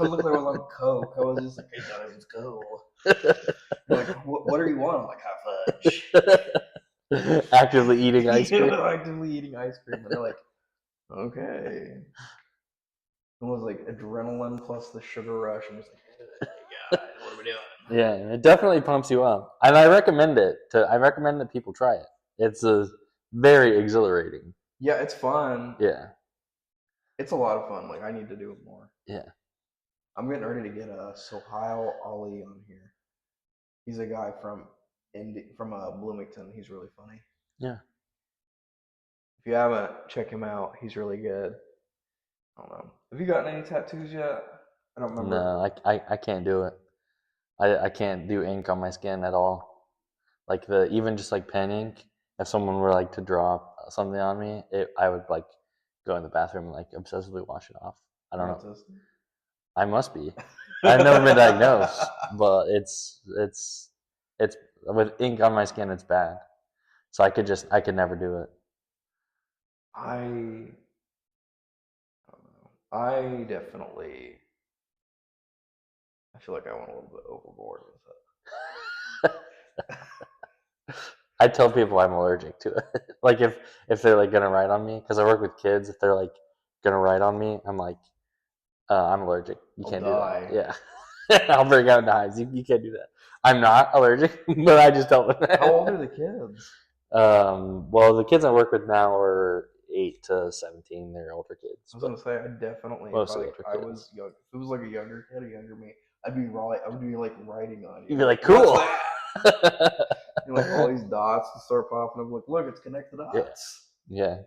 looked like I was on coke. I was just like, hey guys, let's go. Like, what are you on? I'm like, hot fudge. actively eating ice cream. Actively eating ice cream, and they're like, okay. It was like adrenaline plus the sugar rush. I'm just like, hey guys, what are we doing? Yeah, it definitely pumps you up, and I recommend it. I recommend that people try it. It's very exhilarating. Yeah, it's fun. Yeah. It's a lot of fun. Like I need to do it more. Yeah. I'm getting ready to get Sohail Ali on here. He's a guy from Bloomington. He's really funny. Yeah. you haven't, check him out. He's really good. I don't know. Have you gotten any tattoos yet? I don't remember. No, I can't do it. I can't do ink on my skin at all. Like the even just like pen ink. If someone were like to draw something on me, I would like go in the bathroom and like obsessively wash it off. I don't You're know. autistic. I must be. I've never been diagnosed, but it's with ink on my skin. It's bad. So I could never do it. I don't know. I definitely. I feel like I went a little bit overboard with I tell people I'm allergic to it. Like if they're like gonna write on me, because I work with kids. If they're like gonna write on me, I'm like, I'm allergic. You I'll can't do that. die. Yeah, I'll break out in hives. You can't do that. I'm not allergic, but I just tell them How old are that. the kids? Well, the kids I work with now are 8 to 17. They're older kids, I was but gonna say I definitely if mostly older I was kids. young, if it was like a younger kid, a younger me, I would be like writing on You'd you. be like, What's cool. that? And like all these dots would start popping up. Like, look, it's connected Yeah, dots. yeah.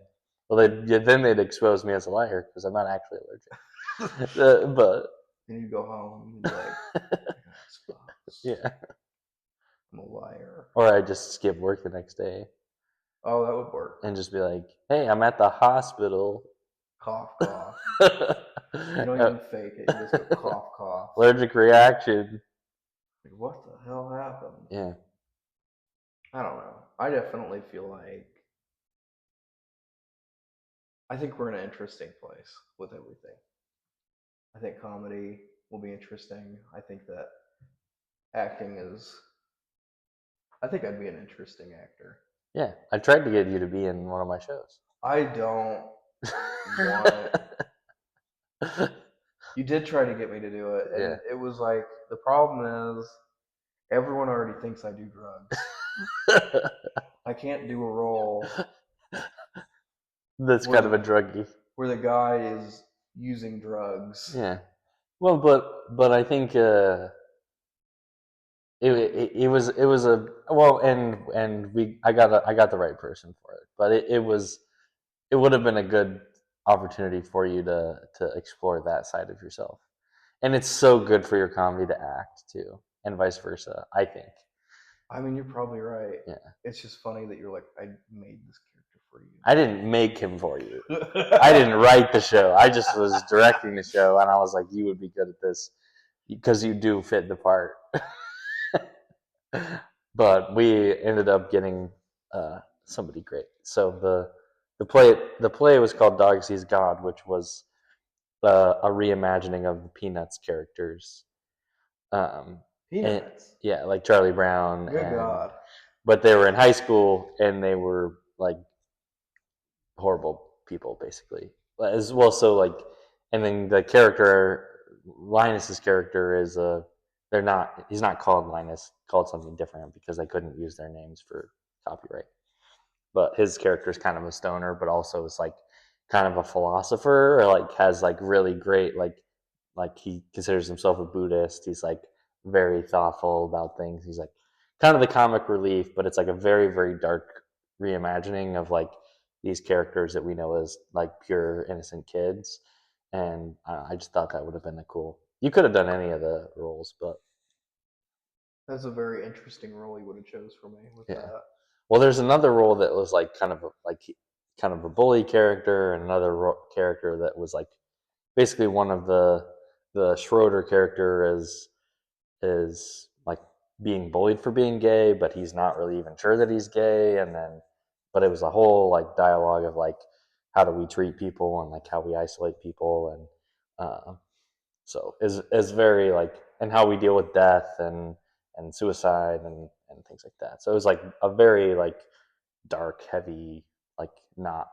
Well, then they'd expose me as a liar because I'm not actually allergic. But And you go home and be like, I got exposed. yeah, I'm a liar. or I just skip work the next day Oh, that would work. and just be like, "Hey, I'm at the hospital." Cough, cough. You don't even fake it. You just go cough, cough. Allergic reaction. Like, what the hell happened? Yeah, I don't know. I definitely feel like I think we're in an interesting place with everything. I think comedy will be interesting. I think that acting is. I think I'd be an interesting actor. yeah. I tried to get you to be in one of my shows. I don't want. You did try to get me to do it, Yeah. and it was like the problem is everyone already thinks I do drugs. I can't do a role That's where kind of a the druggie. where the guy is using drugs. Yeah. Well, but I think it was a well, and I got the right person for it, but it would have been a good opportunity for you to explore that side of yourself, and it's so good for your comedy to act too, and vice versa. I think. I mean, you're probably right. Yeah. It's just funny that you're like, I made this character for I didn't make him for you. you. I didn't write the show. I just was directing the show, and I was like, you would be good at this because you do fit the part. But we ended up getting somebody great. So the play was called Dog Sees God, which was a reimagining of the Peanuts characters. Um, and Peanuts. yeah, like Charlie Brown, Good and God. but they were in high school and they were like horrible people, basically. As well, so like, and then the character Linus's character is a. They're not. He's not called Linus. Called something different because they couldn't use their names for copyright. But his character is kind of a stoner, but also is like kind of a philosopher, or like has like really great like he considers himself a Buddhist. He's like very thoughtful about things. He's like kind of the comic relief, but it's like a very very dark reimagining of like these characters that we know as like pure innocent kids. And I just thought that would have been a cool. You could have done any of the roles, but That's a very interesting role you would have chose for me with yeah. that. Well, there's another role that was like kind of a bully character, and another character that was like basically one of the Schroeder character is like being bullied for being gay, but he's not really even sure that he's gay. And then, but it was a whole like dialogue of like how do we treat people and like how we isolate people, and so is very like and how we deal with death and suicide and things like that. So it was like a very like dark, heavy, like not.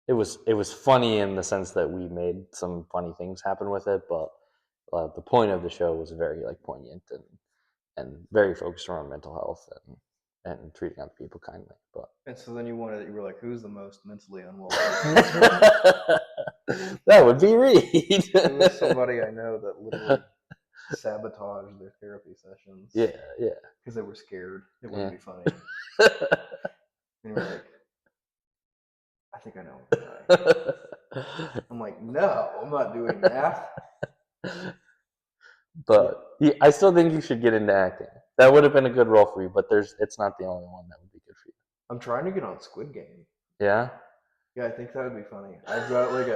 It was funny in the sense that we made some funny things happen with it, but the point of the show was very like poignant and very focused around mental health and treating other people kindly. But And so then you were like, who's the most mentally unwell that would be Reid. It was somebody I know that literally sabotaged their therapy sessions. Yeah, yeah, because they were scared it wouldn't yeah. be funny. And you were like, think I know the guy. I'm like, no, I'm not doing that. But I still think you should get into acting. That would have been a good role for you, but it's not the only one that would be good for you. I'm trying to get on Squid Game. Yeah? Yeah, I think that would be funny. I've got like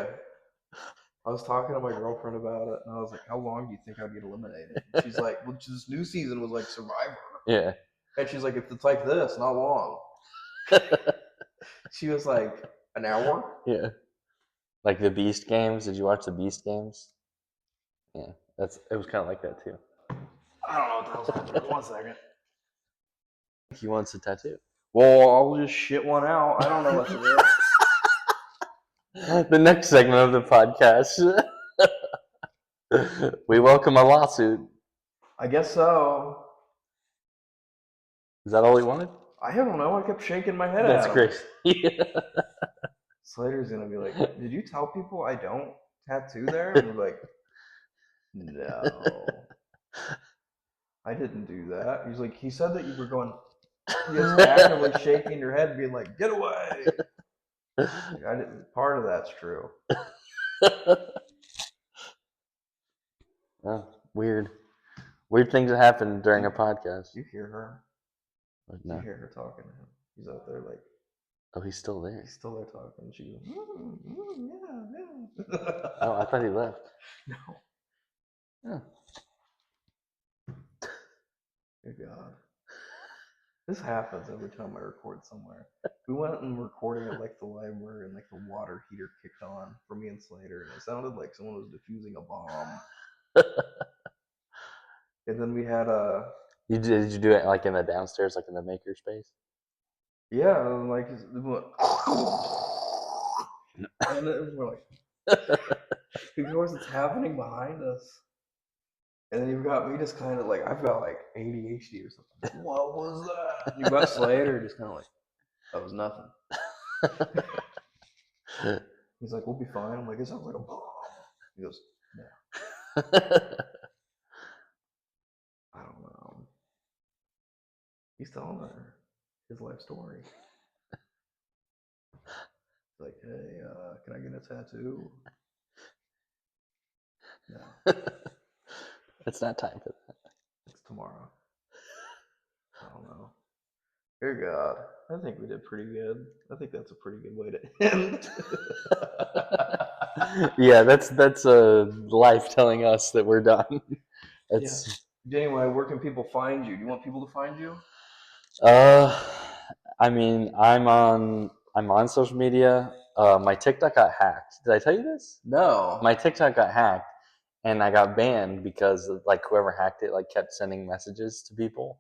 I was talking to my girlfriend about it, and I was like, how long do you think I'd get eliminated? She's like, well, this new season was like Survivor. Yeah. And she's like, if it's like this, not long. She was like, an hour? Yeah. Like the Beast games. Did you watch the Beast games? Yeah. It was kind of like that too. I don't know what the hell's happening. 1 second. He wants a tattoo. Well, I'll just shit one out. I don't know what to do. The next segment of the podcast. We welcome a lawsuit. I guess so. Is that all he wanted? I don't know. I kept shaking my head That's at him. crazy. Slater's gonna be like, did you tell people I don't tattoo there? And we're like, no. I didn't do that. He's like, he said that you were going, just actively shaking your head, being like, get away. Like, I didn't. Part of that's true. Oh, weird things that happen during a podcast. You hear her? No. You hear her talking to him? He's out there like. Oh, he's still there. He's still there talking. She goes, yeah. Oh, I thought he left. No. Oh. Good God. This happens every time I record somewhere. We went and recording at like the library, and like the water heater kicked on for me and Slater, and it sounded like someone was defusing a bomb. And then we had Did you do it like in the downstairs, like in the maker space? Yeah, and like it went, and we're like, of course it's happening behind us. And then you've got me just kind of like, I've got like ADHD or something. What was that? And you've got Slater just kind of like, that was nothing. He's like, we'll be fine. I'm like, it sounds like a bomb. He goes, yeah. I don't know. He's telling her his life story. He's like, hey, can I get a tattoo? No. It's not time for that. It's tomorrow. I don't know. Dear God, I think we did pretty good. I think that's a pretty good way to end. Yeah, that's life telling us that we're done. It's yeah. Anyway, where can people find you? Do you want people to find you? I mean, I'm on social media. My TikTok got hacked. Did I tell you this? No. My TikTok got hacked, and I got banned because like whoever hacked it like kept sending messages to people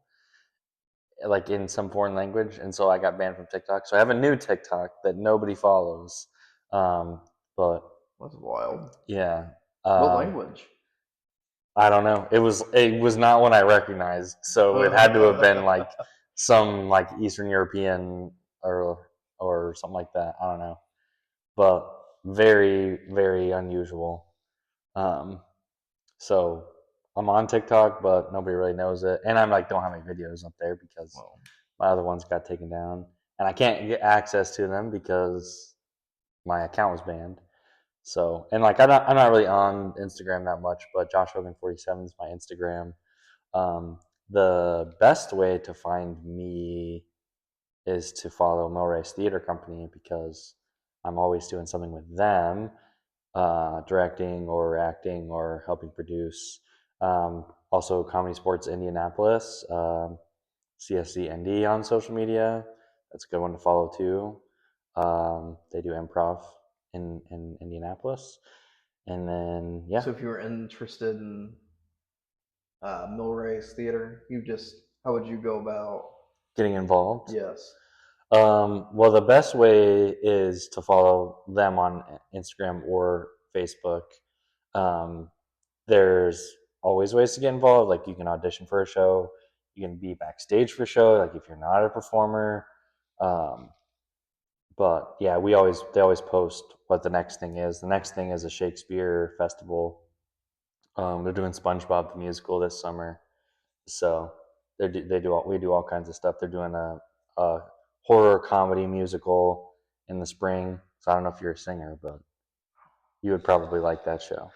like in some foreign language, and so I got banned from TikTok. So I have a new TikTok that nobody follows. But that's wild. Yeah. What language? I don't know. It was not one I recognized, so it had to have been like some like Eastern European or something like that. I don't know, but very very unusual. So I'm on TikTok, but nobody really knows it, and I'm like don't have any videos up there because my other ones got taken down, and I can't get access to them because my account was banned. So, and like I'm not really on Instagram that much, but Josh Hogan 47 is my Instagram. The best way to find me is to follow Millrace Theater Company because I'm always doing something with them, directing or acting or helping produce. Also, Comedy Sports Indianapolis, CSCND on social media. That's a good one to follow too. They do improv in Indianapolis. And then, yeah. So if you were interested in Millrace Theater, how would you go about getting involved? Yes. Well, the best way is to follow them on Instagram or Facebook. There's always ways to get involved. Like you can audition for a show, you can be backstage for a show. Like if you're not a performer. But yeah, they always post what the next thing is. The next thing is a Shakespeare festival. They're doing SpongeBob the musical this summer, so we do all kinds of stuff. They're doing a horror comedy musical in the spring. So I don't know if you're a singer, but you would probably like that show.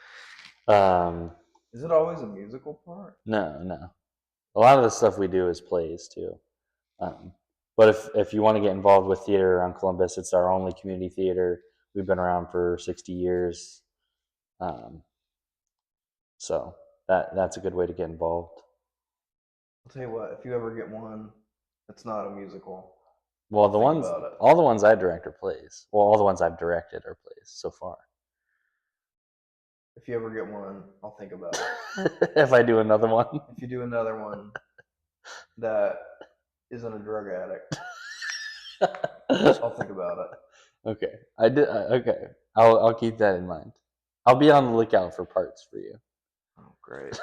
Is it always a musical part? No. A lot of the stuff we do is plays too. But if you want to get involved with theater around Columbus, it's our only community theater. We've been around for 60 years. So that's a good way to get involved. I'll tell you what, if you ever get one that's not a musical, Well, think about it. all the ones I direct are plays. Well, all the ones I've directed are plays so far. If you ever get one, I'll think about it. If I do another one, If you do another one that isn't a drug addict, I'll think about it. Okay, I did. Okay, I'll keep that in mind. I'll be on the lookout for parts for you. Oh, great.